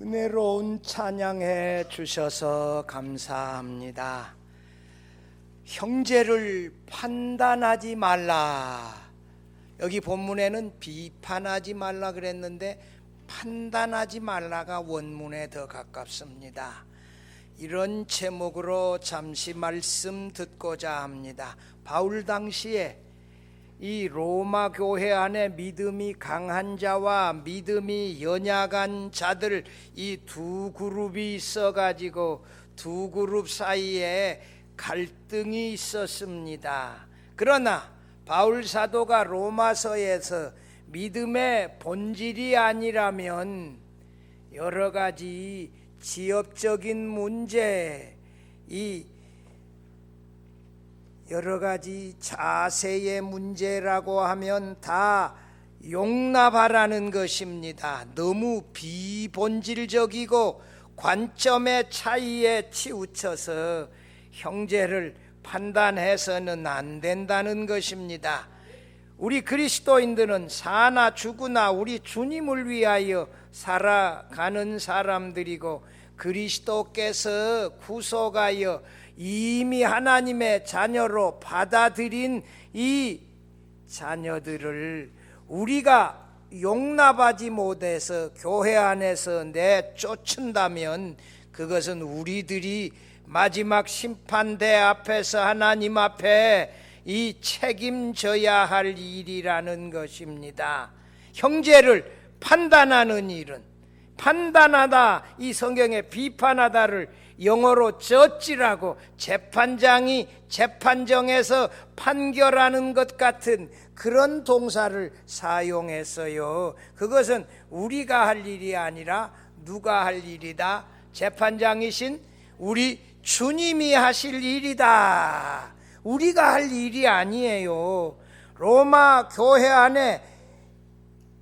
은혜로운 찬양해 주셔서 감사합니다. 형제를 판단하지 말라. 여기 본문에는 비판하지 말라 그랬는데 판단하지 말라가 원문에 더 가깝습니다. 이런 제목으로 잠시 말씀 듣고자 합니다. 바울 당시에 이 로마 교회 안에 믿음이 강한 자와 믿음이 연약한 자들, 이 두 그룹이 있어가지고 두 그룹 사이에 갈등이 있었습니다. 그러나 바울 사도가 로마서에서 믿음의 본질이 아니라면 여러 가지 지엽적인 문제, 이 여러 가지 자세의 문제라고 하면 다 용납하라는 것입니다. 너무 비본질적이고 관점의 차이에 치우쳐서 형제를 판단해서는 안 된다는 것입니다. 우리 그리스도인들은 사나 죽으나 우리 주님을 위하여 살아가는 사람들이고 그리스도께서 구속하여 이미 하나님의 자녀로 받아들인 이 자녀들을 우리가 용납하지 못해서 교회 안에서 내쫓는다면 그것은 우리들이 마지막 심판대 앞에서 하나님 앞에 이 책임져야 할 일이라는 것입니다. 형제를 판단하는 일은, 판단하다, 이 성경에 비판하다를 영어로 저지라고 재판장이 재판정에서 판결하는 것 같은 그런 동사를 사용했어요. 그것은 우리가 할 일이 아니라 누가 할 일이다? 재판장이신 우리 주님이 하실 일이다. 우리가 할 일이 아니에요. 로마 교회 안에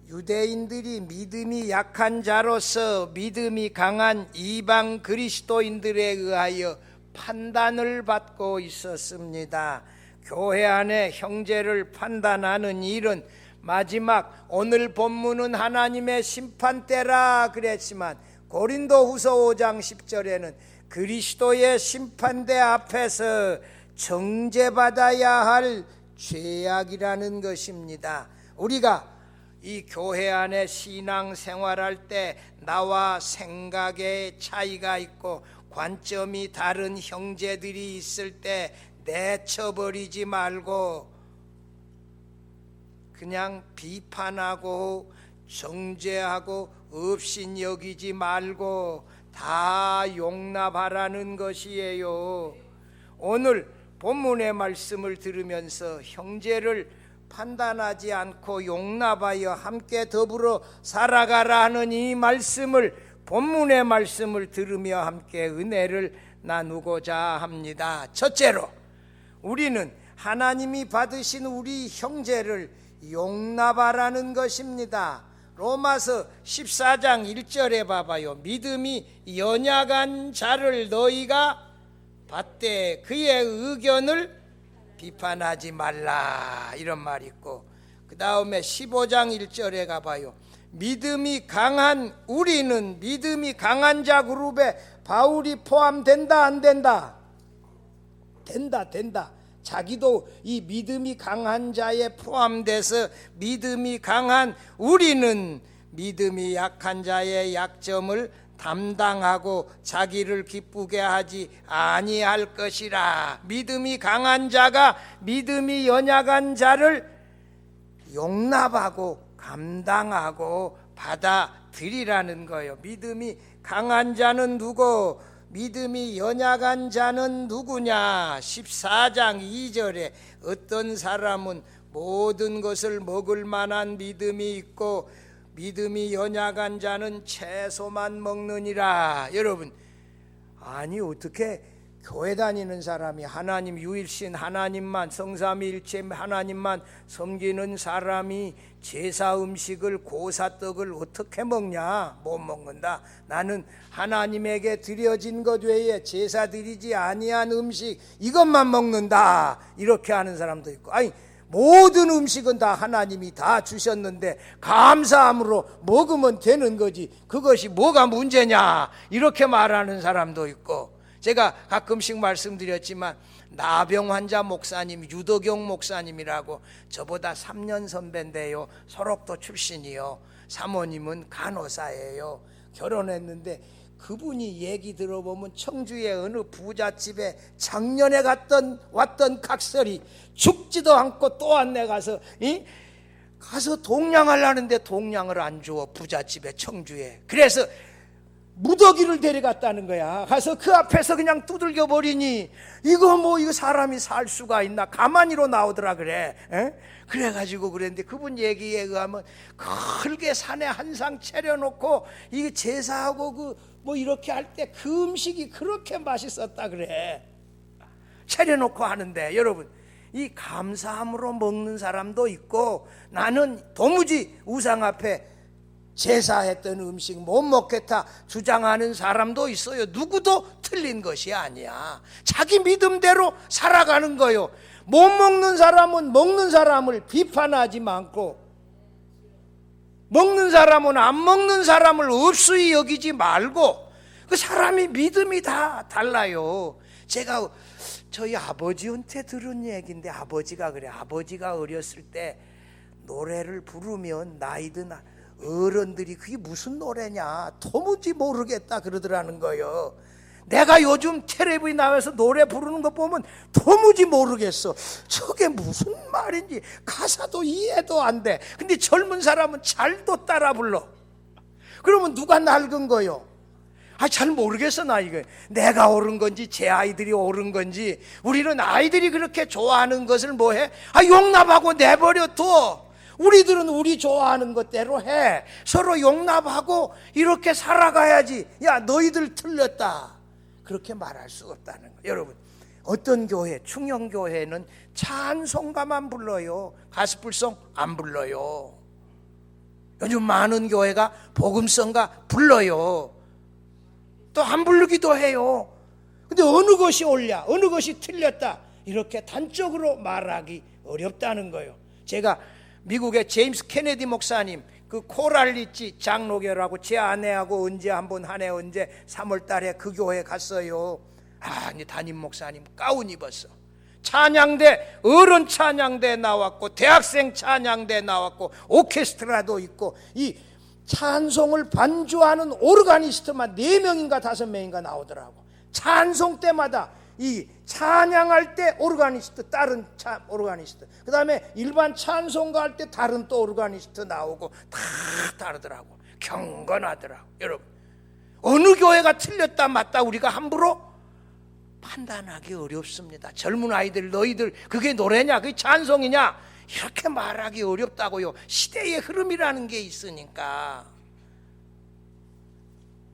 유대인들이 믿음이 약한 자로서 믿음이 강한 이방 그리스도인들에 의하여 판단을 받고 있었습니다. 교회 안에 형제를 판단하는 일은 마지막 오늘 본문은 하나님의 심판대라 그랬지만 고린도후서 5장 10절에는 그리스도의 심판대 앞에서 정죄받아야 할 죄악이라는 것입니다. 우리가 이 교회 안에 신앙 생활할 때 나와 생각의 차이가 있고 관점이 다른 형제들이 있을 때 내쳐버리지 말고 그냥 비판하고 정죄하고 업신 여기지 말고 다 용납하라는 것이에요. 오늘 본문의 말씀을 들으면서 형제를 판단하지 않고 용납하여 함께 더불어 살아가라 하는 이 말씀을, 본문의 말씀을 들으며 함께 은혜를 나누고자 합니다. 첫째로 우리는 하나님이 받으신 우리 형제를 용납하라는 것입니다. 로마서 14장 1절에 봐봐요. 믿음이 연약한 자를 너희가 받되 그의 의견을 비판하지 말라 이런 말이 있고, 그 다음에 15장 1절에 가봐요. 믿음이 강한 우리는 믿음이 강한 자 그룹에 바울이 포함된다 안 된다? 된다. 자기도 이 믿음이 강한 자에 포함돼서 믿음이 강한 우리는 믿음이 약한 자의 약점을 담당하고 자기를 기쁘게 하지 아니할 것이라. 믿음이 강한 자가 믿음이 연약한 자를 용납하고 감당하고 받아들이라는 거예요. 믿음이 강한 자는 누구? 믿음이 연약한 자는 누구냐? 14장 2절에 어떤 사람은 모든 것을 먹을 만한 믿음이 있고 믿음이 연약한 자는 채소만 먹느니라. 여러분, 아니 어떻게 교회 다니는 사람이 하나님 유일신 하나님만, 성삼위일체 하나님만 섬기는 사람이 제사 음식을, 고사떡을 어떻게 먹냐? 못 먹는다. 나는 하나님에게 드려진 것 외에 제사 드리지 아니한 음식 이것만 먹는다. 이렇게 하는 사람도 있고, 아니 모든 음식은 다 하나님이 다 주셨는데 감사함으로 먹으면 되는 거지 그것이 뭐가 문제냐 이렇게 말하는 사람도 있고, 제가 가끔씩 말씀드렸지만 나병 환자 목사님 유도경 목사님이라고 저보다 3년 선배인데요, 설옥도 출신이요, 사모님은 간호사예요. 결혼했는데 그분이 얘기 들어보면 청주의 어느 부잣집에 작년에 왔던 각설이 죽지도 않고 또 안내 가서 동냥하려는데 동냥을 안 줘, 부잣집에 청주에. 그래서 무더기를 데려갔다는 거야. 가서 그 앞에서 그냥 두들겨 버리니 이거 사람이 살 수가 있나, 가만히로 나오더라 그래. 그래가지고 그랬는데 그분 얘기에 의하면 크게 산에 한 상 차려놓고 이게 제사하고 이렇게 할 때 그 음식이 그렇게 맛있었다 그래. 차려놓고 하는데 여러분, 이 감사함으로 먹는 사람도 있고, 나는 도무지 우상 앞에 제사했던 음식 못 먹겠다 주장하는 사람도 있어요. 누구도 틀린 것이 아니야. 자기 믿음대로 살아가는 거요. 못 먹는 사람은 먹는 사람을 비판하지 않고, 먹는 사람은 안 먹는 사람을 없이 여기지 말고, 그 사람이 믿음이 다 달라요. 제가 저희 아버지한테 들은 얘기인데, 아버지가 그래. 아버지가 어렸을 때 노래를 부르면 나이든 어른들이 그게 무슨 노래냐 도무지 모르겠다 그러더라는 거예요. 내가 요즘 텔레비에 나와서 노래 부르는 거 보면 도무지 모르겠어. 저게 무슨 말인지 가사도 이해도 안 돼. 근데 젊은 사람은 잘도 따라 불러. 그러면 누가 낡은 거요? 잘 모르겠어. 나 이거 내가 옳은 건지 제 아이들이 옳은 건지. 우리는 아이들이 그렇게 좋아하는 것을 뭐해? 용납하고 내버려 둬. 우리들은 우리 좋아하는 것대로 해. 서로 용납하고 이렇게 살아가야지. 야, 너희들 틀렸다 그렇게 말할 수 없다는 거예요. 여러분, 어떤 교회, 충영교회는 찬송가만 불러요. 가스불송 안 불러요. 요즘 많은 교회가 복음성가 불러요. 또 안 부르기도 해요. 근데 어느 것이 옳냐, 어느 것이 틀렸다 이렇게 단적으로 말하기 어렵다는 거예요. 제가 미국의 제임스 케네디 목사님 그 코랄리치 장로교라고, 제 아내하고 언제 한번 한 해 언제 3월 달에 그 교회 갔어요. 담임 목사님 가운 입었어. 찬양대, 어른 찬양대 나왔고 대학생 찬양대 나왔고 오케스트라도 있고, 이 찬송을 반주하는 오르가니스트만 4명인가 5명인가 나오더라고. 찬송 때마다 이 찬양할 때 오르가니스트, 다른 오르가니스트, 그 다음에 일반 찬송가 할 때 다른 또 오르가니스트 나오고 다 다르더라고. 경건하더라고. 여러분, 어느 교회가 틀렸다 맞다 우리가 함부로 판단하기 어렵습니다. 젊은 아이들, 너희들 그게 노래냐 그게 찬송이냐 이렇게 말하기 어렵다고요. 시대의 흐름이라는 게 있으니까.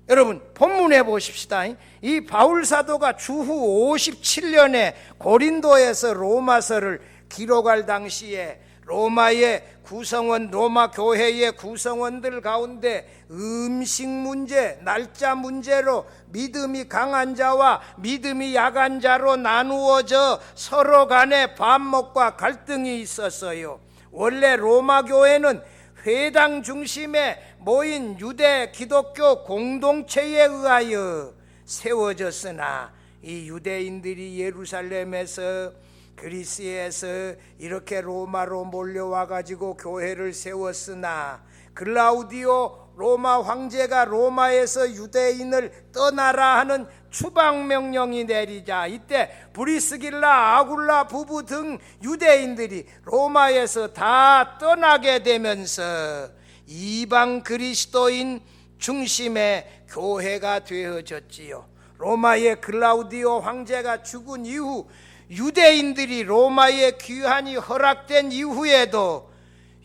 여러분, 본문에 보십시다. 이 바울 사도가 주후 57년에 고린도에서 로마서를 기록할 당시에 로마의 구성원, 로마 교회의 구성원들 가운데 음식 문제, 날짜 문제로 믿음이 강한 자와 믿음이 약한 자로 나누어져 서로 간에 반목과 갈등이 있었어요. 원래 로마 교회는 회당 중심에 모인 유대 기독교 공동체에 의하여 세워졌으나, 이 유대인들이 예루살렘에서 그리스에서 이렇게 로마로 몰려와 가지고 교회를 세웠으나, 글라우디오 로마 황제가 로마에서 유대인을 떠나라 하는 추방 명령이 내리자, 이때 브리스길라 아굴라 부부 등 유대인들이 로마에서 다 떠나게 되면서 이방 그리스도인 중심의 교회가 되어졌지요. 로마의 글라우디오 황제가 죽은 이후 유대인들이 로마의 귀환이 허락된 이후에도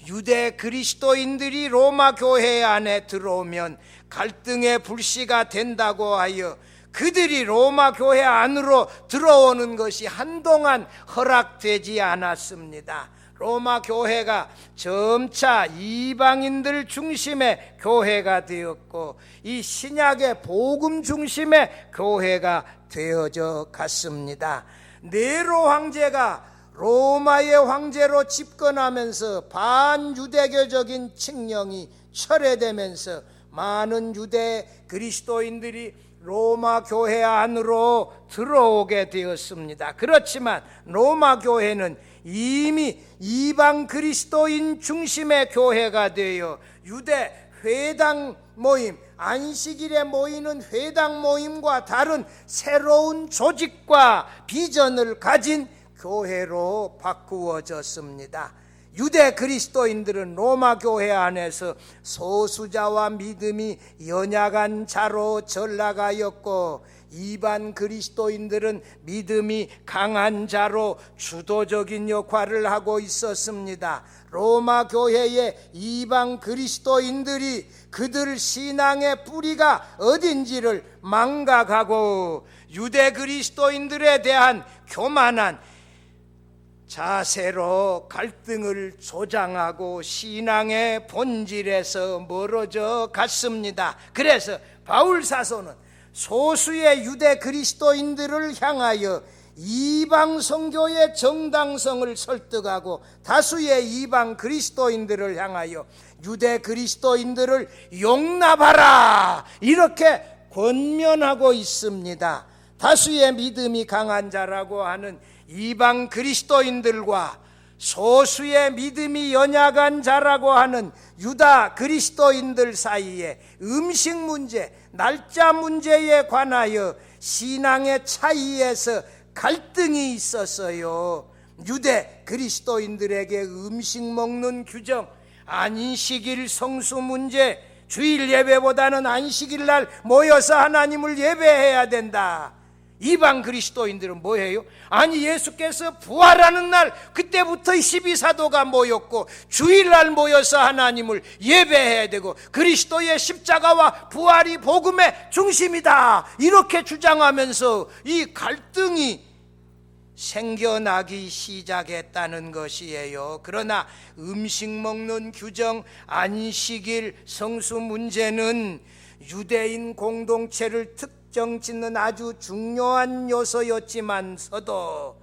유대 그리스도인들이 로마 교회 안에 들어오면 갈등의 불씨가 된다고 하여 그들이 로마 교회 안으로 들어오는 것이 한동안 허락되지 않았습니다. 로마 교회가 점차 이방인들 중심의 교회가 되었고, 이 신약의 복음 중심의 교회가 되어져 갔습니다. 네로 황제가 로마의 황제로 집권하면서 반유대교적인 칙령이 철회되면서 많은 유대 그리스도인들이 로마 교회 안으로 들어오게 되었습니다. 그렇지만 로마 교회는 이미 이방 그리스도인 중심의 교회가 되어 유대 회당 모임, 안식일에 모이는 회당 모임과 다른 새로운 조직과 비전을 가진 교회로 바꾸어졌습니다. 유대 그리스도인들은 로마 교회 안에서 소수자와 믿음이 연약한 자로 전락하였고, 이반 그리스도인들은 믿음이 강한 자로 주도적인 역할을 하고 있었습니다. 로마 교회의 이방 그리스도인들이 그들 신앙의 뿌리가 어딘지를 망각하고 유대 그리스도인들에 대한 교만한 자세로 갈등을 조장하고 신앙의 본질에서 멀어져 갔습니다. 그래서 바울 사도는 소수의 유대 그리스도인들을 향하여 이방 선교의 정당성을 설득하고 다수의 이방 그리스도인들을 향하여 유대 그리스도인들을 용납하라, 이렇게 권면하고 있습니다. 다수의 믿음이 강한 자라고 하는 이방 그리스도인들과 소수의 믿음이 연약한 자라고 하는 유다 그리스도인들 사이에 음식 문제, 날짜 문제에 관하여 신앙의 차이에서 갈등이 있었어요. 유대 그리스도인들에게 음식 먹는 규정, 안식일 성수 문제, 주일 예배보다는 안식일 날 모여서 하나님을 예배해야 된다. 이방 그리스도인들은 뭐예요? 아니, 예수께서 부활하는 날 그때부터 12사도가 모였고 주일날 모여서 하나님을 예배해야 되고 그리스도의 십자가와 부활이 복음의 중심이다, 이렇게 주장하면서 이 갈등이 생겨나기 시작했다는 것이에요. 그러나 음식 먹는 규정, 안식일 성수 문제는 유대인 공동체를 특정짓는 아주 중요한 요소였지만서도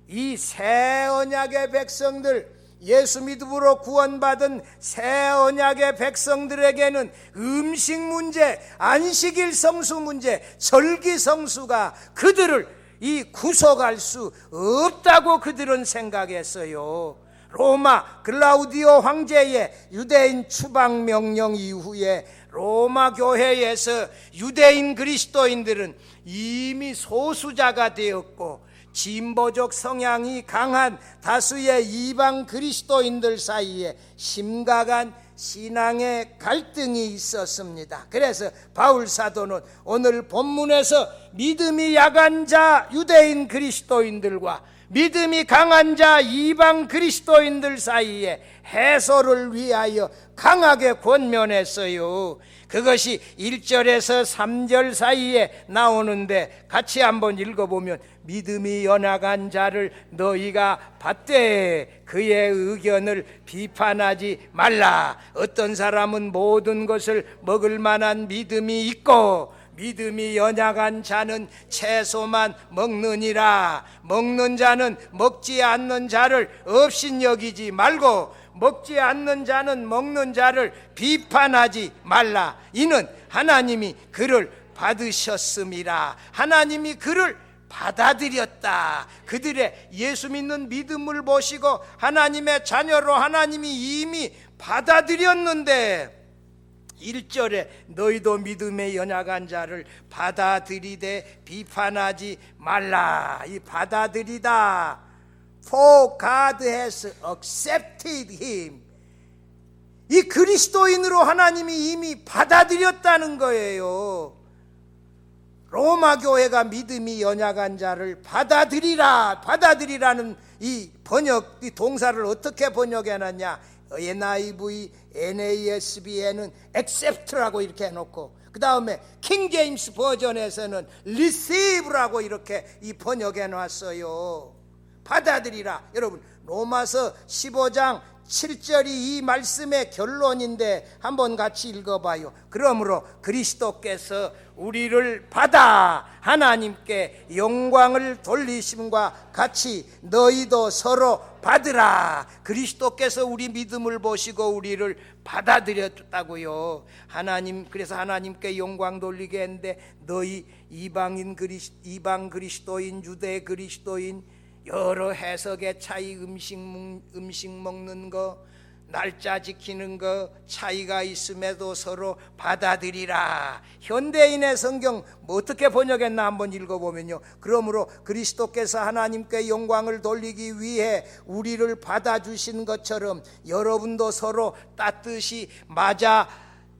이 새 언약의 백성들, 예수 믿음으로 구원받은 새 언약의 백성들에게는 음식 문제, 안식일 성수 문제, 절기 성수가 그들을 구속할 수 없다고 그들은 생각했어요. 로마 글라우디오 황제의 유대인 추방 명령 이후에 로마 교회에서 유대인 그리스도인들은 이미 소수자가 되었고 진보적 성향이 강한 다수의 이방 그리스도인들 사이에 심각한 신앙의 갈등이 있었습니다. 그래서 바울 사도는 오늘 본문에서 믿음이 약한 자 유대인 그리스도인들과 믿음이 강한 자 이방 그리스도인들 사이에 해소를 위하여 강하게 권면했어요. 그것이 1절에서 3절 사이에 나오는데 같이 한번 읽어보면, 믿음이 연약한 자를 너희가 받되 그의 의견을 비판하지 말라. 어떤 사람은 모든 것을 먹을 만한 믿음이 있고 믿음이 연약한 자는 채소만 먹느니라. 먹는 자는 먹지 않는 자를 업신여기지 말고 먹지 않는 자는 먹는 자를 비판하지 말라. 이는 하나님이 그를 받으셨음이라. 하나님이 그를 받아들였다. 그들의 예수 믿는 믿음을 보시고 하나님의 자녀로 하나님이 이미 받아들였는데 1절에 너희도 믿음의 연약한 자를 받아들이되 비판하지 말라. 이 받아들이다. For God has accepted him. 이 그리스도인으로 하나님이 이미 받아들였다는 거예요. 로마 교회가 믿음이 연약한 자를 받아들이라. 받아들이라는 이 번역, 이 동사를 어떻게 번역해놨냐? NIV, NASB에는 accept라고 이렇게 해놓고, 그 다음에 킹제임스 버전에서는 receive라고 이렇게 이 번역해놨어요. 받아들이라. 여러분, 로마서 15장 7절이 이 말씀의 결론인데 한번 같이 읽어봐요. 그러므로 그리스도께서 우리를 받아 하나님께 영광을 돌리심과 같이 너희도 서로 받으라. 그리스도께서 우리 믿음을 보시고 우리를 받아들였다고요. 그래서 하나님께 영광 돌리게 했는데 너희 이방 그리스도인, 유대 그리스도인, 여러 해석의 차이, 음식 먹는 거, 날짜 지키는 거 차이가 있음에도 서로 받아들이라. 현대인의 성경 어떻게 번역했나 한번 읽어보면요, 그러므로 그리스도께서 하나님께 영광을 돌리기 위해 우리를 받아주신 것처럼 여러분도 서로 따뜻이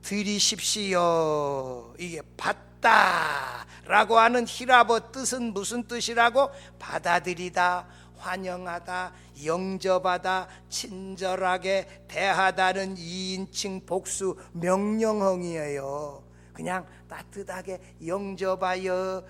맞아들이십시오. 이게 받다 라고 하는 히라보 뜻은 무슨 뜻이라고? 받아들이다, 환영하다, 영접하다, 친절하게 대하다는 2인칭 복수 명령형이에요. 그냥 따뜻하게 영접하여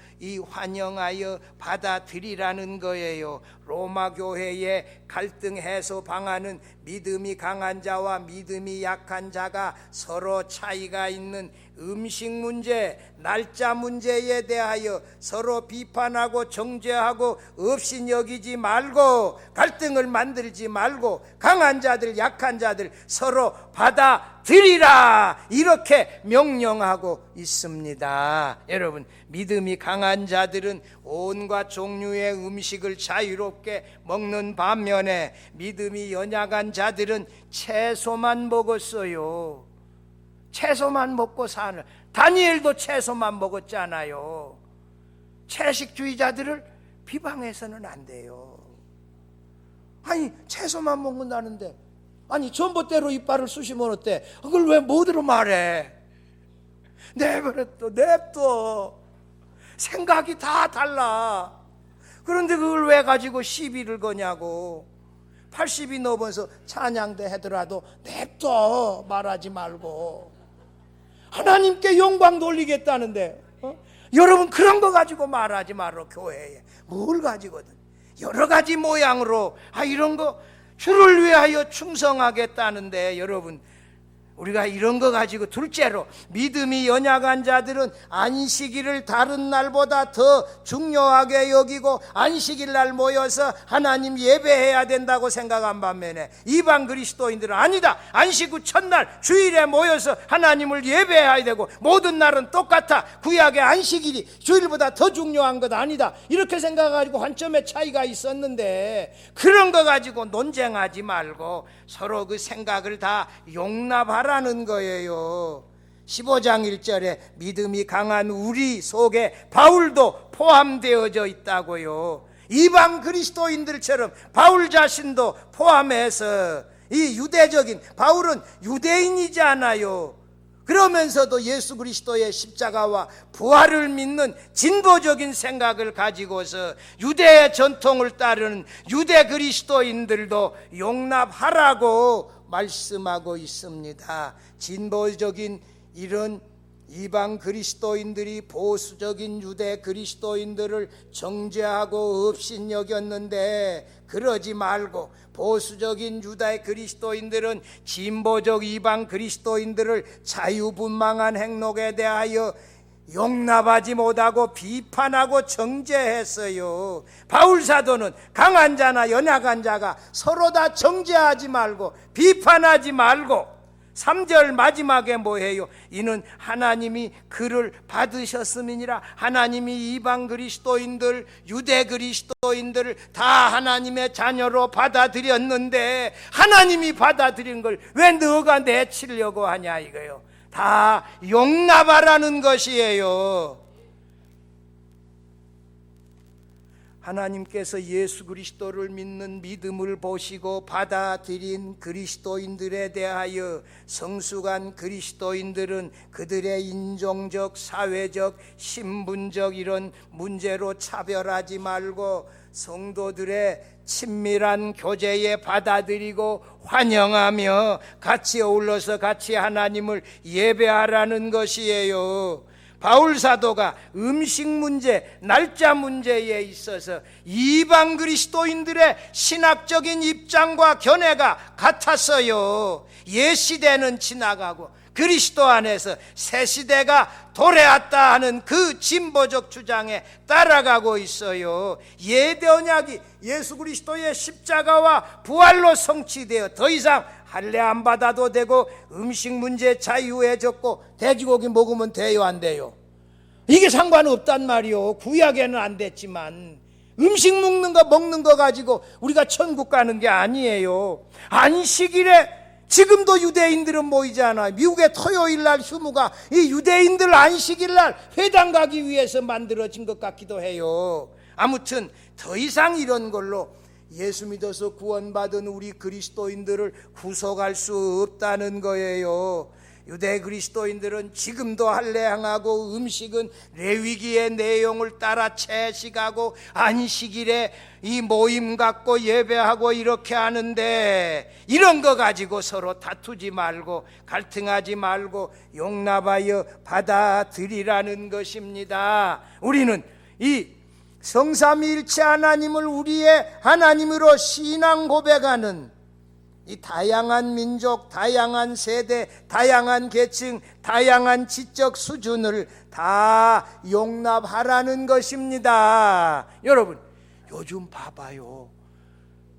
환영하여 받아들이라는 거예요. 로마 교회의 갈등 해소 방안은 믿음이 강한 자와 믿음이 약한 자가 서로 차이가 있는 음식 문제, 날짜 문제에 대하여 서로 비판하고 정죄하고 업신여기지 말고 갈등을 만들지 말고 강한 자들, 약한 자들 서로 받아들이라, 이렇게 명령하고 있습니다. 여러분, 믿음이 강한 자들은 온갖 종류의 음식을 자유롭게 먹는 반면에 믿음이 연약한 자들은 채소만 먹었어요. 채소만 먹고 사는, 다니엘도 채소만 먹었잖아요. 채식주의자들을 비방해서는 안 돼요. 아니, 채소만 먹는다는데, 아니 전봇대로 이빨을 쑤시면 어때? 그걸 왜 뭐대로 말해? 냅둬. 생각이 다 달라. 그런데 그걸 왜 가지고 시비를 거냐고. 80이 넘어서 찬양대 하더라도 냅둬, 말하지 말고. 하나님께 영광 돌리겠다는데 여러분, 그런 거 가지고 말하지 말어. 교회에 뭘 가지거든 여러 가지 모양으로 이런 거 주를 위하여 충성하겠다는데, 여러분, 우리가 이런 거 가지고, 둘째로 믿음이 연약한 자들은 안식일을 다른 날보다 더 중요하게 여기고 안식일 날 모여서 하나님 예배해야 된다고 생각한 반면에 이방 그리스도인들은 아니다, 안식 후 첫날 주일에 모여서 하나님을 예배해야 되고 모든 날은 똑같아, 구약의 안식일이 주일보다 더 중요한 것 아니다, 이렇게 생각하고 관점의 차이가 있었는데, 그런 거 가지고 논쟁하지 말고 서로 그 생각을 다 용납하라는 거예요. 15장 1절에 믿음이 강한 우리 속에 바울도 포함되어져 있다고요. 이방 그리스도인들처럼 바울 자신도 포함해서, 이 유대적인 바울은 유대인이잖아요. 그러면서도 예수 그리스도의 십자가와 부활을 믿는 진보적인 생각을 가지고서 유대의 전통을 따르는 유대 그리스도인들도 용납하라고 말씀하고 있습니다. 진보적인 이런 이방 그리스도인들이 보수적인 유대 그리스도인들을 정죄하고 업신여겼는데, 그러지 말고 보수적인 유대 그리스도인들은 진보적 이방 그리스도인들을 자유분방한 행동에 대하여 용납하지 못하고 비판하고 정죄했어요. 바울 사도는 강한 자나 연약한 자가 서로 다 정죄하지 말고 비판하지 말고, 3절 마지막에 뭐해요? 이는 하나님이 그를 받으셨음이니라. 하나님이 이방 그리스도인들, 유대 그리스도인들을 다 하나님의 자녀로 받아들였는데, 하나님이 받아들인 걸 왜 너가 내치려고 하냐 이거요. 다 용납하라는 것이에요. 하나님께서 예수 그리스도를 믿는 믿음을 보시고 받아들인 그리스도인들에 대하여 성숙한 그리스도인들은 그들의 인종적, 사회적, 신분적 이런 문제로 차별하지 말고 성도들의 친밀한 교제에 받아들이고 환영하며 같이 어울러서 같이 하나님을 예배하라는 것이에요. 바울 사도가 음식 문제, 날짜 문제에 있어서 이방 그리스도인들의 신학적인 입장과 견해가 같았어요. 옛 시대는 지나가고 그리스도 안에서 새 시대가 도래했다 하는 그 진보적 주장에 따라가고 있어요. 옛 언약이 예수 그리스도의 십자가와 부활로 성취되어 더 이상 할례 안 받아도 되고 음식 문제 자유해졌고 돼지고기 먹으면 돼요, 안 돼요? 이게 상관없단 말이요. 구약에는 안 됐지만 음식 먹는 거 가지고 우리가 천국 가는 게 아니에요. 안식일에 지금도 유대인들은 모이잖아. 미국의 토요일 날 휴무가 이 유대인들 안식일 날 회당 가기 위해서 만들어진 것 같기도 해요. 아무튼 더 이상 이런 걸로 예수 믿어서 구원받은 우리 그리스도인들을 구속할 수 없다는 거예요. 유대 그리스도인들은 지금도 할례 행하고 음식은 레위기의 내용을 따라 채식하고 안식일에 이 모임 갖고 예배하고 이렇게 하는데, 이런 거 가지고 서로 다투지 말고 갈등하지 말고 용납하여 받아들이라는 것입니다. 우리는 이 성삼위일체 하나님을 우리의 하나님으로 신앙 고백하는 이 다양한 민족, 다양한 세대, 다양한 계층, 다양한 지적 수준을 다 용납하라는 것입니다. 여러분, 요즘 봐봐요.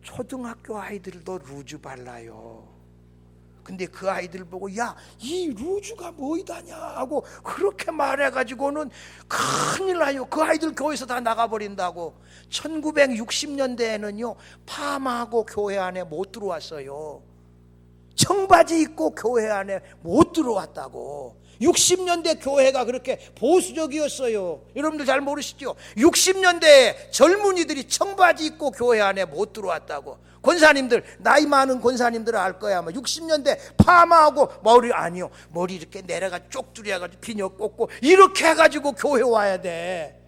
초등학교 아이들도 루즈 발라요. 근데 그 아이들 보고 야, 이 루즈가 뭐이다냐 하고 그렇게 말해가지고는 큰일 나요. 그 아이들 교회에서 다 나가버린다고. 1960년대에는요 파마하고 교회 안에 못 들어왔어요. 청바지 입고 교회 안에 못 들어왔다고. 60년대 교회가 그렇게 보수적이었어요. 여러분들 잘 모르시죠? 60년대에 젊은이들이 청바지 입고 교회 안에 못 들어왔다고. 권사님들, 나이 많은 권사님들은 알 거야. 60년대 파마하고 머리, 아니요, 머리 이렇게 내려가 쪽두려가지고 비녀 꽂고 이렇게 해가지고 교회 와야 돼.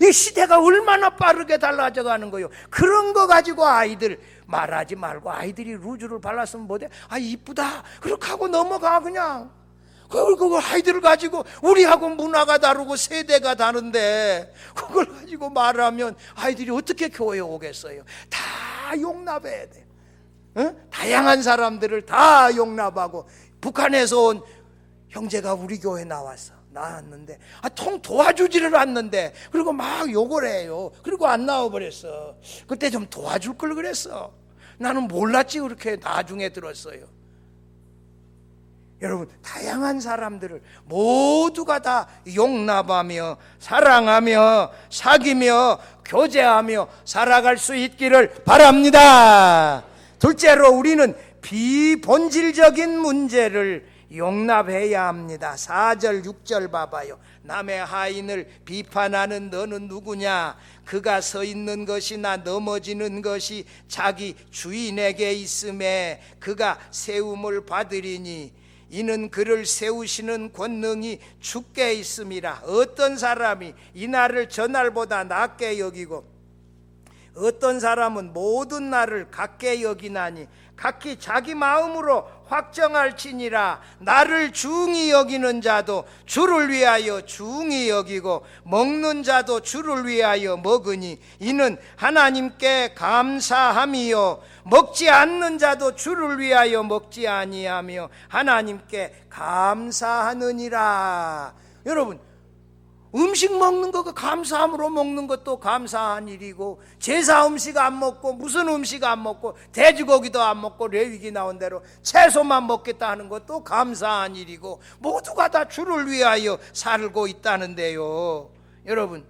이 시대가 얼마나 빠르게 달라져 가는 거예요. 그런 거 가지고 아이들 말하지 말고, 아이들이 루즈를 발랐으면 뭐돼? 아, 이쁘다 그렇게 하고 넘어가. 그냥 그걸 아이들을 가지고 우리하고 문화가 다르고 세대가 다른데 그걸 가지고 말하면 아이들이 어떻게 교회에 오겠어요? 다 용납해야 돼. 응? 다양한 사람들을 다 용납하고. 북한에서 온 형제가 우리 교회 나왔는데 통 도와주지를 않는데, 그리고 막 욕을 해요. 그리고 안 나와버렸어. 그때 좀 도와줄 걸 그랬어. 나는 몰랐지. 그렇게 나중에 들었어요. 여러분, 다양한 사람들을 모두가 다 용납하며 사랑하며 사귀며 교제하며 살아갈 수 있기를 바랍니다. 둘째로, 우리는 비본질적인 문제를 용납해야 합니다. 4절 6절 봐봐요. 남의 하인을 비판하는 너는 누구냐? 그가 서 있는 것이나 넘어지는 것이 자기 주인에게 있음에 그가 세움을 받으리니 이는 그를 세우시는 권능이 주께 있음이라. 어떤 사람이 이날을 저날보다 낮게 여기고 어떤 사람은 모든 날을 같게 여기나니 각기 자기 마음으로 확정할지니라. 나를 중히 여기는 자도 주를 위하여 중히 여기고 먹는 자도 주를 위하여 먹으니 이는 하나님께 감사함이요. 먹지 않는 자도 주를 위하여 먹지 아니하며 하나님께 감사하느니라. 여러분, 음식 먹는 거 감사함으로 먹는 것도 감사한 일이고, 제사 음식 안 먹고 무슨 음식 안 먹고 돼지고기도 안 먹고 레위기 나온 대로 채소만 먹겠다 하는 것도 감사한 일이고, 모두가 다 주를 위하여 살고 있다는데요. 여러분,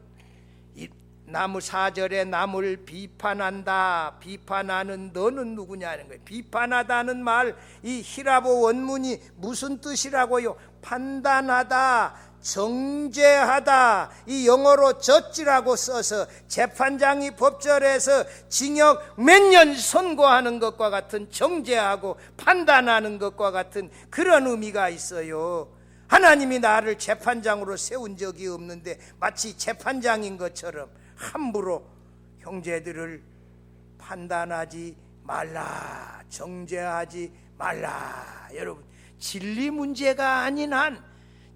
나무 4절에 남을 비판한다. 비판하는 너는 누구냐는 거예요. 비판하다는 말, 이 히라보 원문이 무슨 뜻이라고요? 판단하다, 정죄하다, 이 영어로 저지라고 써서 재판장이 법정에서 징역 몇 년 선고하는 것과 같은, 정죄하고 판단하는 것과 같은 그런 의미가 있어요. 하나님이 나를 재판장으로 세운 적이 없는데 마치 재판장인 것처럼 함부로 형제들을 판단하지 말라, 정죄하지 말라. 여러분, 진리 문제가 아닌 한,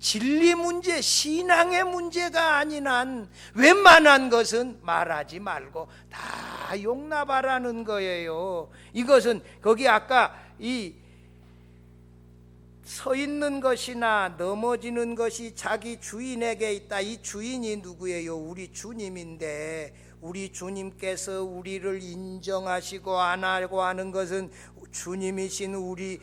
진리 문제, 신앙의 문제가 아닌 한 웬만한 것은 말하지 말고 다 용납하라는 거예요. 이것은 거기 아까 이 서 있는 것이나 넘어지는 것이 자기 주인에게 있다. 이 주인이 누구예요? 우리 주님인데, 우리 주님께서 우리를 인정하시고 안 하고 하는 것은 주님이신 우리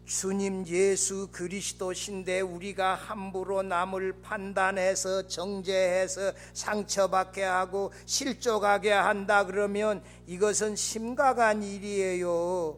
주님 예수 그리스도신데, 우리가 함부로 남을 판단해서 정죄해서 상처받게 하고 실족하게 한다 그러면 이것은 심각한 일이에요.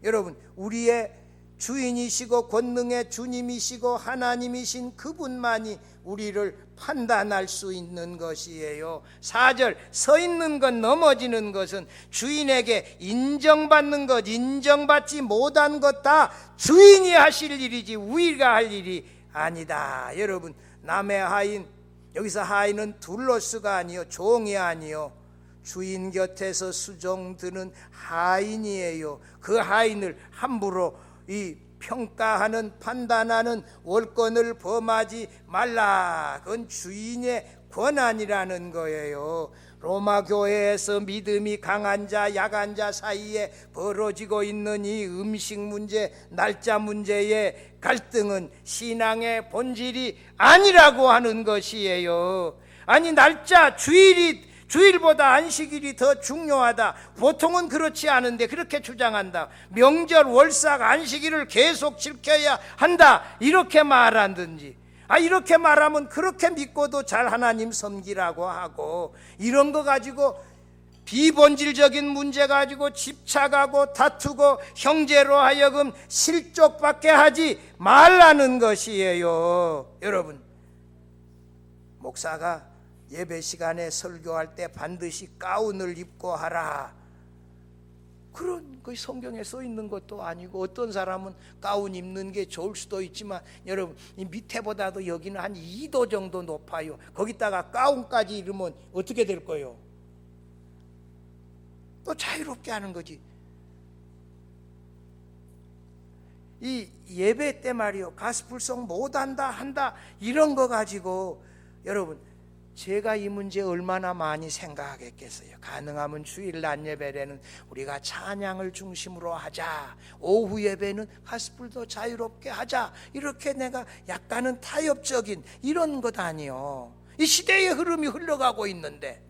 여러분, 우리의 주인이시고 권능의 주님이시고 하나님이신 그분만이 우리를 판단할 수 있는 것이에요. 4절, 서 있는 것, 넘어지는 것은 주인에게 인정받는 것, 인정받지 못한 것 다 주인이 하실 일이지 우리가 할 일이 아니다. 여러분, 남의 하인, 여기서 하인은 둘러스가 아니요, 종이 아니요, 주인 곁에서 수종드는 하인이에요. 그 하인을 함부로 이 평가하는, 판단하는 월권을 범하지 말라. 그건 주인의 권한이라는 거예요. 로마 교회에서 믿음이 강한 자, 약한 자 사이에 벌어지고 있는 이 음식 문제, 날짜 문제의 갈등은 신앙의 본질이 아니라고 하는 것이에요. 아니, 날짜, 주일보다 안식일이 더 중요하다. 보통은 그렇지 않은데 그렇게 주장한다. 명절, 월삭, 안식일을 계속 지켜야 한다. 이렇게 말한든지. 이렇게 말하면 그렇게 믿고도 잘 하나님 섬기라고 하고, 이런 거 가지고 비본질적인 문제 가지고 집착하고 다투고 형제로 하여금 실족받게 하지 말라는 것이에요. 여러분, 목사가 예배 시간에 설교할 때 반드시 가운을 입고 하라, 그런 그 성경에 써 있는 것도 아니고, 어떤 사람은 가운 입는 게 좋을 수도 있지만, 여러분, 이 밑에보다도 여기는 한 2도 정도 높아요. 거기다가 가운까지 입으면 어떻게 될 거예요? 또 자유롭게 하는 거지. 이 예배 때 말이요, 가스불송 못한다 한다 이런 거 가지고, 여러분, 제가 이 문제 얼마나 많이 생각하겠겠어요. 가능하면 주일 낮 예배는 우리가 찬양을 중심으로 하자, 오후 예배는 가스불도 자유롭게 하자, 이렇게 내가 약간은 타협적인 이런 것 아니요. 이 시대의 흐름이 흘러가고 있는데,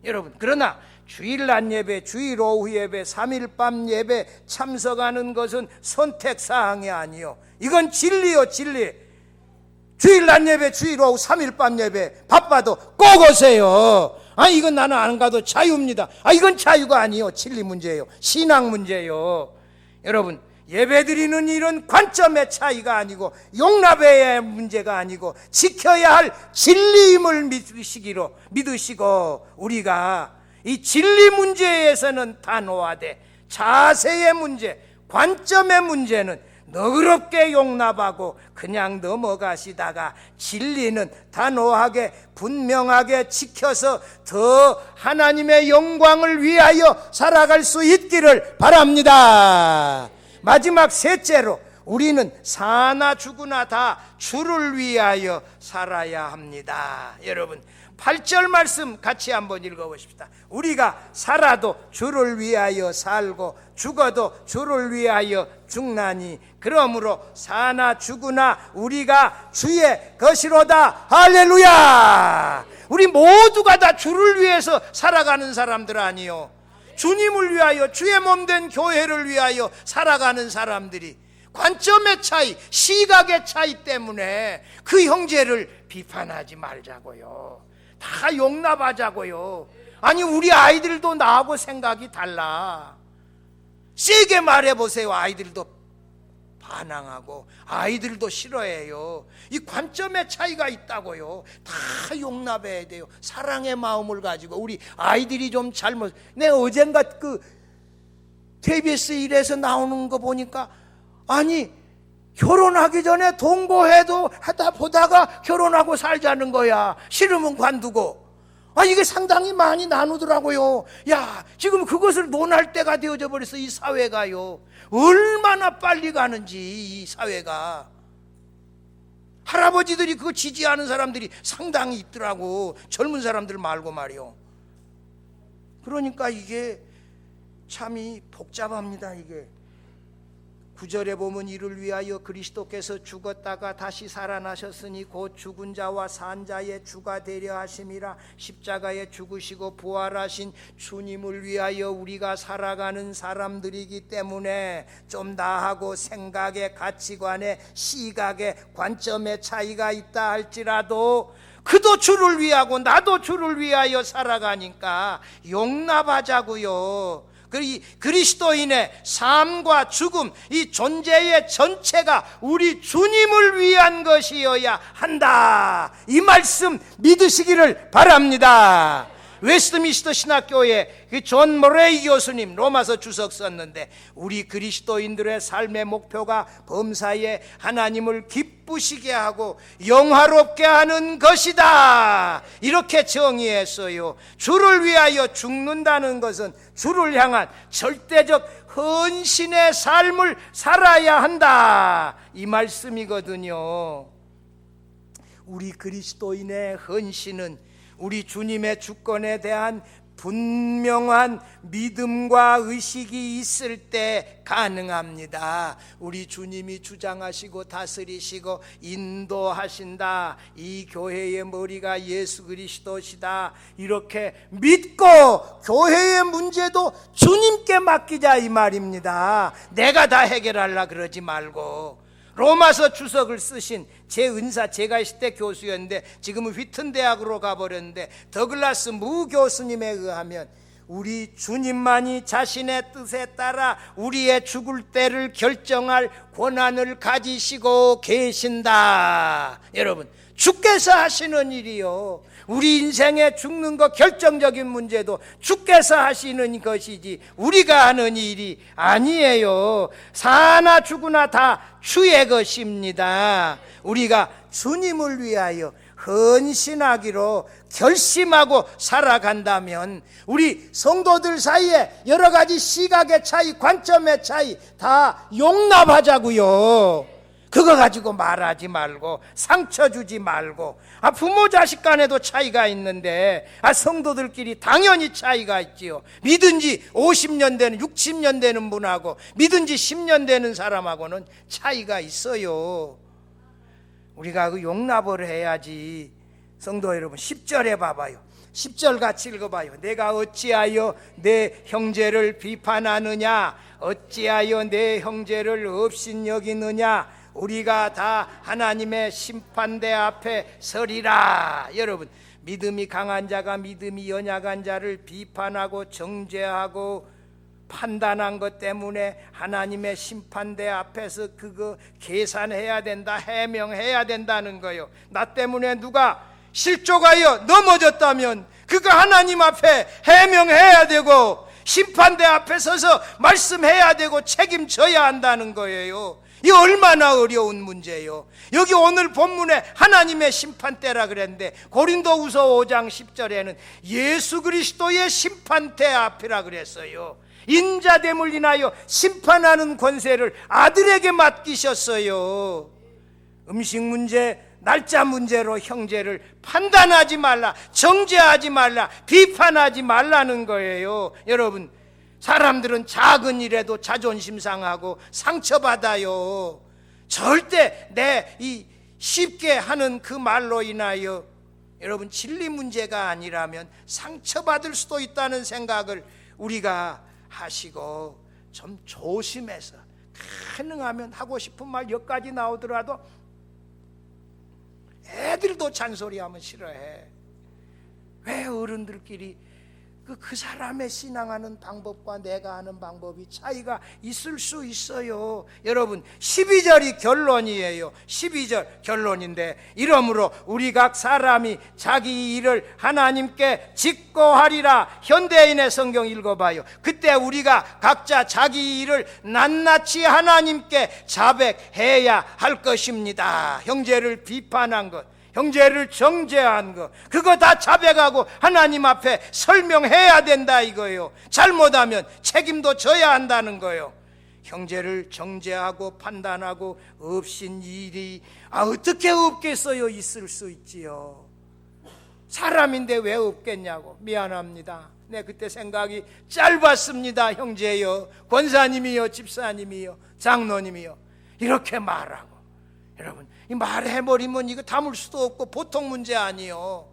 여러분, 그러나 주일 낮 예배, 주일 오후 예배, 3일 밤 예배 참석하는 것은 선택사항이 아니요, 이건 진리요, 진리. 주일 낮 예배, 주일 오후 3일 밤 예배 바빠도 꼭 오세요. 이건 나는 안 가도 자유입니다. 이건 자유가 아니요, 진리 문제예요. 신앙 문제예요. 여러분, 예배드리는 일은 관점의 차이가 아니고 용납의 문제가 아니고 지켜야 할 진리임을 믿으시고, 우리가 이 진리 문제에서는 단호하되 자세의 문제, 관점의 문제는 너그럽게 용납하고 그냥 넘어가시다가 진리는 단호하게 분명하게 지켜서 더 하나님의 영광을 위하여 살아갈 수 있기를 바랍니다. 마지막 셋째로, 우리는 사나 죽으나 다 주를 위하여 살아야 합니다. 여러분, 8절 말씀 같이 한번 읽어보십시다. 우리가 살아도 주를 위하여 살고 죽어도 주를 위하여 죽나니, 그러므로 사나 죽으나 우리가 주의 것이로다. 할렐루야. 우리 모두가 다 주를 위해서 살아가는 사람들 아니요, 주님을 위하여, 주의 몸된 교회를 위하여 살아가는 사람들이, 관점의 차이, 시각의 차이 때문에 그 형제를 비판하지 말자고요. 다 용납하자고요. 우리 아이들도 나하고 생각이 달라. 세게 말해보세요. 아이들도 반항하고 아이들도 싫어해요. 이 관점의 차이가 있다고요. 다 용납해야 돼요. 사랑의 마음을 가지고. 우리 아이들이 좀 잘못, 내가 어젠가 그 KBS 1에서 나오는 거 보니까, 결혼하기 전에 동거해도 하다 보다가 결혼하고 살자는 거야. 싫으면 관두고. 이게 상당히 많이 나누더라고요. 지금 그것을 논할 때가 되어져 버렸어, 이 사회가요. 얼마나 빨리 가는지, 이 사회가. 할아버지들이 그거 지지하는 사람들이 상당히 있더라고. 젊은 사람들 말고 말이요. 그러니까 이게 참이 복잡합니다. 이게 9절에 보면 이를 위하여 그리스도께서 죽었다가 다시 살아나셨으니 곧 죽은 자와 산 자의 주가 되려 하심이라. 십자가에 죽으시고 부활하신 주님을 위하여 우리가 살아가는 사람들이기 때문에 좀 나하고 생각의 가치관의 시각의 관점의 차이가 있다 할지라도 그도 주를 위하고 나도 주를 위하여 살아가니까 용납하자고요. 그리스도인의 삶과 죽음, 이 존재의 전체가 우리 주님을 위한 것이어야 한다. 이 말씀 믿으시기를 바랍니다. 웨스트민스터 신학교의 존 모레이 교수님 로마서 주석 썼는데, 우리 그리스도인들의 삶의 목표가 범사에 하나님을 기쁘시게 하고 영화롭게 하는 것이다, 이렇게 정의했어요. 주를 위하여 죽는다는 것은 주를 향한 절대적 헌신의 삶을 살아야 한다, 이 말씀이거든요. 우리 그리스도인의 헌신은 우리 주님의 주권에 대한 분명한 믿음과 의식이 있을 때 가능합니다. 우리 주님이 주장하시고 다스리시고 인도하신다, 이 교회의 머리가 예수 그리스도시다, 이렇게 믿고 교회의 문제도 주님께 맡기자, 이 말입니다. 내가 다 해결하려 그러지 말고. 로마서 주석을 쓰신 제 은사, 제가 있을 때 교수였는데 지금은 휘튼 대학으로 가버렸는데 더글라스 무 교수님에 의하면 우리 주님만이 자신의 뜻에 따라 우리의 죽을 때를 결정할 권한을 가지시고 계신다. 여러분, 주께서 하시는 일이요, 우리 인생에 죽는 것 결정적인 문제도 주께서 하시는 것이지 우리가 하는 일이 아니에요. 사나 죽으나 다 주의 것입니다. 우리가 주님을 위하여 헌신하기로 결심하고 살아간다면 우리 성도들 사이에 여러 가지 시각의 차이, 관점의 차이 다 용납하자고요. 그거 가지고 말하지 말고 상처 주지 말고. 부모 자식 간에도 차이가 있는데 성도들끼리 당연히 차이가 있지요. 믿은 지 50년 되는 60년 되는 분하고 믿은 지 10년 되는 사람하고는 차이가 있어요. 우리가 그 용납을 해야지. 성도 여러분, 10절에 봐봐요. 10절 같이 읽어봐요. 내가 어찌하여 내 형제를 비판하느냐, 어찌하여 내 형제를 업신여기느냐, 우리가 다 하나님의 심판대 앞에 서리라. 여러분, 믿음이 강한 자가 믿음이 연약한 자를 비판하고 정죄하고 판단한 것 때문에 하나님의 심판대 앞에서 그거 계산해야 된다, 해명해야 된다는 거요. 나 때문에 누가 실족하여 넘어졌다면 그거 하나님 앞에 해명해야 되고 심판대 앞에 서서 말씀해야 되고 책임져야 한다는 거예요. 이 얼마나 어려운 문제예요. 여기 오늘 본문에 하나님의 심판대라 그랬는데 고린도후서 5장 10절에는 예수 그리스도의 심판대 앞이라 그랬어요. 인자됨을 인하여 심판하는 권세를 아들에게 맡기셨어요. 음식 문제, 날짜 문제로 형제를 판단하지 말라, 정죄하지 말라, 비판하지 말라는 거예요. 여러분, 사람들은 작은 일에도 자존심 상하고 상처받아요. 절대 내 이 쉽게 하는 그 말로 인하여 여러분 진리 문제가 아니라면 상처받을 수도 있다는 생각을 우리가 하시고 좀 조심해서, 가능하면 하고 싶은 말 몇 가지 나오더라도 애들도 잔소리하면 싫어해. 왜 어른들끼리 그 사람의 신앙하는 방법과 내가 하는 방법이 차이가 있을 수 있어요. 여러분, 12절이 결론이에요. 12절 결론인데, 이러므로 우리 각 사람이 자기 일을 하나님께 짓고 하리라. 현대인의 성경 읽어봐요. 그때 우리가 각자 자기 일을 낱낱이 하나님께 자백해야 할 것입니다. 형제를 비판한 것, 형제를 정죄한 거, 그거 다 자백하고 하나님 앞에 설명해야 된다 이거예요. 잘못하면 책임도 져야 한다는 거예요. 형제를 정죄하고 판단하고 없인 일이 어떻게 없겠어요? 있을 수 있지요. 사람인데 왜 없겠냐고. 미안합니다. 네, 그때 생각이 짧았습니다. 형제여, 권사님이요, 집사님이요, 장로님이요, 이렇게 말하고. 여러분, 이 말해버리면 이거 담을 수도 없고 보통 문제 아니요.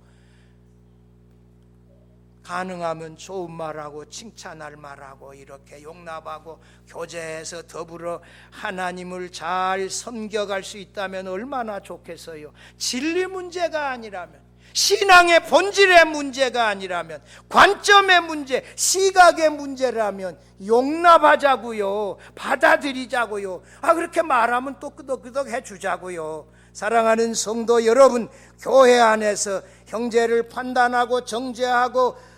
가능하면 좋은 말하고 칭찬할 말하고 이렇게 용납하고 교제해서 더불어 하나님을 잘 섬겨갈 수 있다면 얼마나 좋겠어요. 진리 문제가 아니라면, 신앙의 본질의 문제가 아니라면, 관점의 문제, 시각의 문제라면 용납하자고요. 받아들이자고요. 그렇게 말하면 또 끄덕끄덕 해주자고요. 사랑하는 성도 여러분, 교회 안에서 형제를 판단하고 정죄하고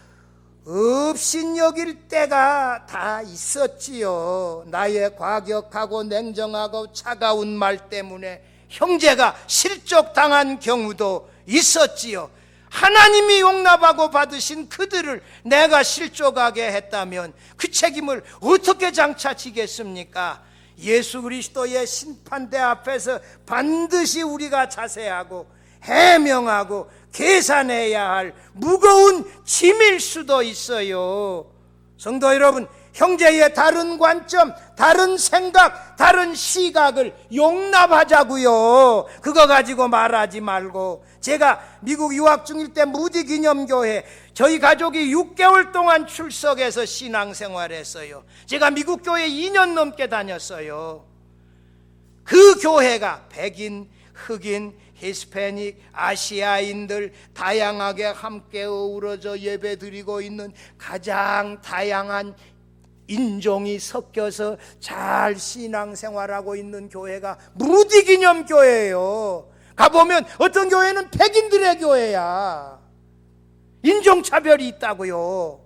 업신여길 때가 다 있었지요. 나의 과격하고 냉정하고 차가운 말 때문에 형제가 실족당한 경우도 있었지요. 하나님이 용납하고 받으신 그들을 내가 실족하게 했다면 그 책임을 어떻게 장차지겠습니까? 예수 그리스도의 심판대 앞에서 반드시 우리가 자세하고 해명하고 계산해야 할 무거운 짐일 수도 있어요. 성도 여러분, 형제의 다른 관점, 다른 생각, 다른 시각을 용납하자고요. 그거 가지고 말하지 말고. 제가 미국 유학 중일 때 무디 기념교회 저희 가족이 6개월 동안 출석해서 신앙생활했어요. 제가 미국 교회 2년 넘게 다녔어요. 그 교회가 백인, 흑인, 히스패닉, 아시아인들 다양하게 함께 어우러져 예배드리고 있는 가장 다양한 인종이 섞여서 잘 신앙생활하고 있는 교회가 무디 기념교회예요. 가보면 어떤 교회는 백인들의 교회야. 인종차별이 있다고요.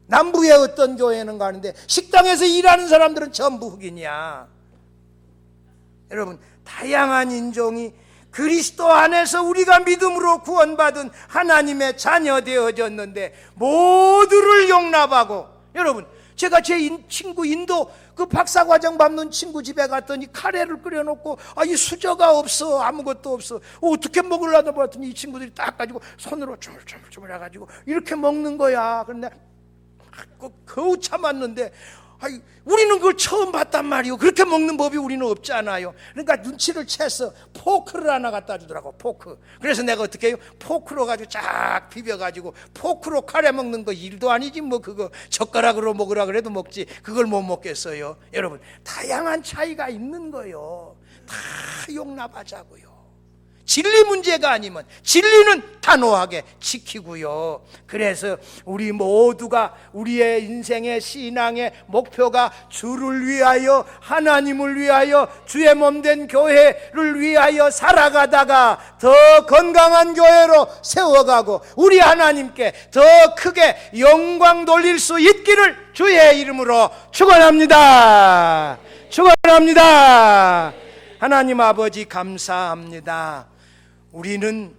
남부의 어떤 교회는 가는데 식당에서 일하는 사람들은 전부 흑인이야. 여러분, 다양한 인종이 그리스도 안에서 우리가 믿음으로 구원받은 하나님의 자녀 되어졌는데 모두를 용납하고, 여러분, 제가 제 친구 인도 그 박사과정 밟는 친구 집에 갔더니 카레를 끓여놓고 이 수저가 없어, 아무것도 없어. 어떻게 먹으려다 봤더니 이 친구들이 딱 가지고 손으로 조물조물 해가지고 이렇게 먹는 거야. 그런데 겨우 참았는데 우리는 그걸 처음 봤단 말이에요. 그렇게 먹는 법이 우리는 없잖아요. 그러니까 눈치를 채서 포크를 하나 갖다 주더라고. 포크. 그래서 내가 어떻게 해요? 포크로 가지고 쫙 비벼가지고 포크로 카레 먹는 거 일도 아니지 뭐. 그거 젓가락으로 먹으라 그래도 먹지 그걸 못 먹겠어요. 여러분, 다양한 차이가 있는 거예요. 다 용납하자고요. 진리 문제가 아니면 진리는 단호하게 지키고요. 그래서 우리 모두가 우리의 인생의 신앙의 목표가 주를 위하여, 하나님을 위하여, 주의 몸된 교회를 위하여 살아가다가 더 건강한 교회로 세워가고 우리 하나님께 더 크게 영광 돌릴 수 있기를 주의 이름으로 축원합니다. 축원합니다. 하나님 아버지 감사합니다. 우리는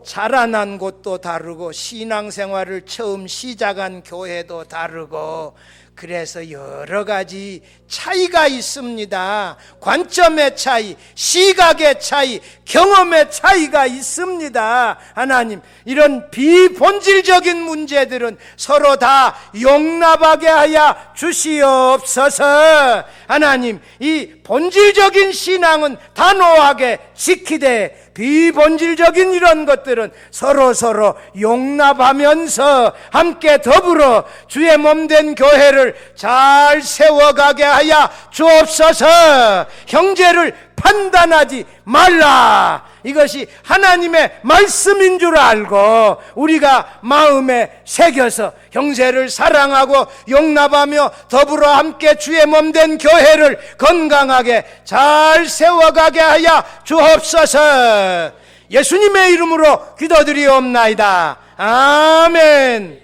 자라난 곳도 다르고 신앙생활을 처음 시작한 교회도 다르고 그래서 여러 가지 차이가 있습니다. 관점의 차이, 시각의 차이, 경험의 차이가 있습니다. 하나님, 이런 비본질적인 문제들은 서로 다 용납하게 하여 주시옵소서. 하나님, 이 본질적인 신앙은 단호하게 지키되 비본질적인 이런 것들은 서로 용납하면서 함께 더불어 주의 몸된 교회를 잘 세워가게 하여 주옵소서. 형제를 판단하지 말라. 이것이 하나님의 말씀인 줄 알고 우리가 마음에 새겨서 형제를 사랑하고 용납하며 더불어 함께 주의 몸된 교회를 건강하게 잘 세워가게 하여 주옵소서. 예수님의 이름으로 기도드리옵나이다. 아멘.